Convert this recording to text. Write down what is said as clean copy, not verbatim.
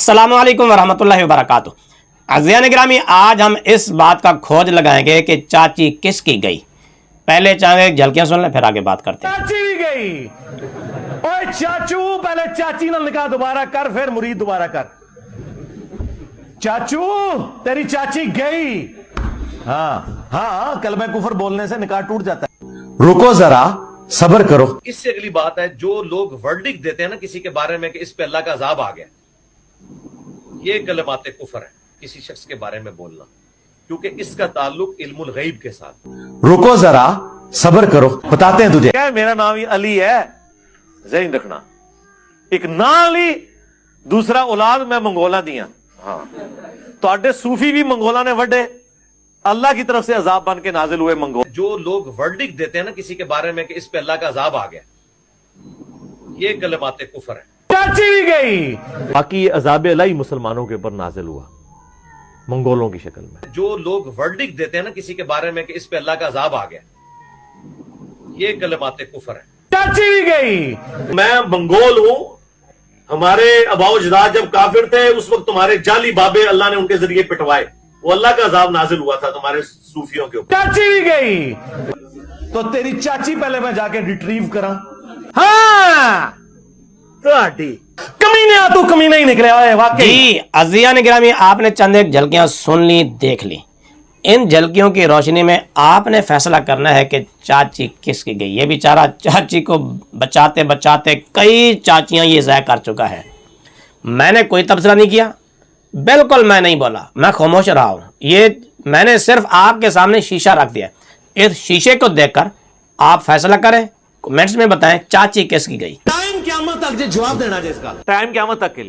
अस्सलामु अलैकुम वरहमतुल्लाहि वबरकातुह। अज़ीज़ान गिरामी, आज हम इस बात का खोज लगाएंगे कि चाची किसकी गई। पहले चाहे झलकियां सुन लें, फिर आगे बात करते हैं। चाची गई। ओए चाचू, पहले चाची ना निकाह दोबारा कर, फिर मुरीद दोबारा कर। चाचू, तेरी चाची गई। हाँ हाँ, कलमा कुफर बोलने से निकाह टूट जाता है। रुको जरा, सब्र करो। इससे अगली बात है, जो लोग वर्डिक देते हैं ना किसी के बारे में कि इस पे अल्लाह का अजाब आ गया, ये कलमाते कुफर है किसी शख्स के बारे में बोलना, क्योंकि इसका ताल्लुक इल्मुल गैब के साथ। रुको जरा, सब्र करो, बताते हैं तुझे। क्या मेरा नाम ही अली है, ज़हन रखना। एक ना अली, दूसरा औलाद मैं मंगोला दिया। हाँ, तो सूफी भी मंगोला ने वड्डे, अल्लाह की तरफ से अजाब बन के नाजिल हुए मंगोल। जो लोग वर्डिक देते हैं ना किसी के बारे में कि इस पे अल्लाह का अजाब आ गया, ये कलमाते कुफर है। चाची गई। बाकी ये अजाब इलाही मुसलमानों के ऊपर नाजिल हुआ मंगोलों की शक्ल में। जो लोग वर्डिक देते हैं ना किसी के बारे में कि इस पे अल्लाह का अजाब आ गया, ये कलमाते कुफर है। चाची गई। मैं मंगोल हूं, हमारे अबाउजदाद जब काफिर थे उस वक्त तुम्हारे जाली बाबे अल्लाह ने उनके जरिए पिटवाए, वो अल्लाह का अजाब नाजिल हुआ था तुम्हारे सूफियों के ऊपर। चाची गई। तो तेरी चाची पहले मैं जाके रिट्रीव करा। हाँ, कमीने आ, तू कमीना ही निकले आए वाकई। जी अज़ीज़ान गिरामी, आपने चंद एक झलकियां सुन ली, देख ली। इन झलकियों की रोशनी में आपने फैसला करना है कि चाची किसकी गई। ये बेचारा चाची को बचाते बचाते कई चाचियां ये ज़ाया कर चुका है। मैंने कोई तबसरा नहीं किया, बिल्कुल मैं नहीं बोला, मैं खामोश रहा हूँ। ये मैंने सिर्फ आपके सामने शीशा रख दिया। इस शीशे को देखकर आप फैसला करें, कमेंट्स में बताएं चाची किसकी गई। टाइम क़यामत तक जवाब देना जिसका, टाइम क़यामत तक के लिए।